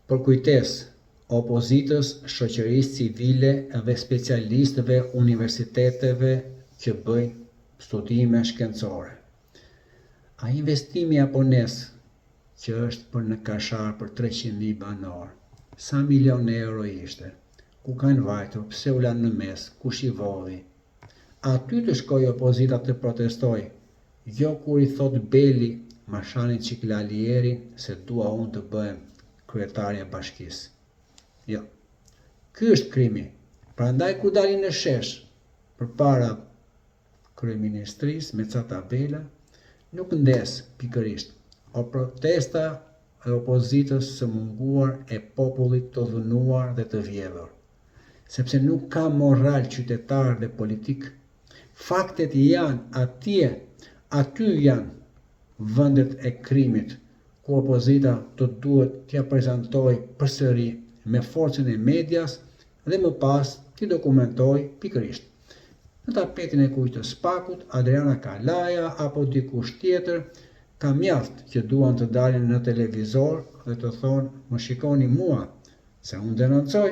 për kujtes opozitës, shoqërisë civile dhe specialistëve universiteteve që bëjnë studime shkencore. A investimi japonez që është për në kashar për 300.000 banor, sa milion euro ishte, ku kanë vajtur, pse u lanë në mes, kush i vodhi? Aty të shkoj opozita të protestoj, jo kur i thot Beli Mashanin Ciklalieri se dua unë të bëhem kryetarja e bashkisë. Jo. Ky është krimi. Prandaj kur dalin në shesh përpara kryeministrisë me ca tabela, nuk ndes pikërisht, o protesta e opozitës së munguar e popullit të dhunuar dhe të vjedhur, sepse nuk ka moral qytetar dhe politik. Faktet janë atje, aty janë vendet e krimit, ku opozita të duhet t'ja prezantoj përsëri me forcën e medias dhe më pas t'i dokumentoj pikërisht. Në tapetin e kujt të spakut, Adriana Kalaja apo dikush tjetër, ka mjaft që duan të dalin në televizor dhe të thonë më shikoni mua, se unë denoncoj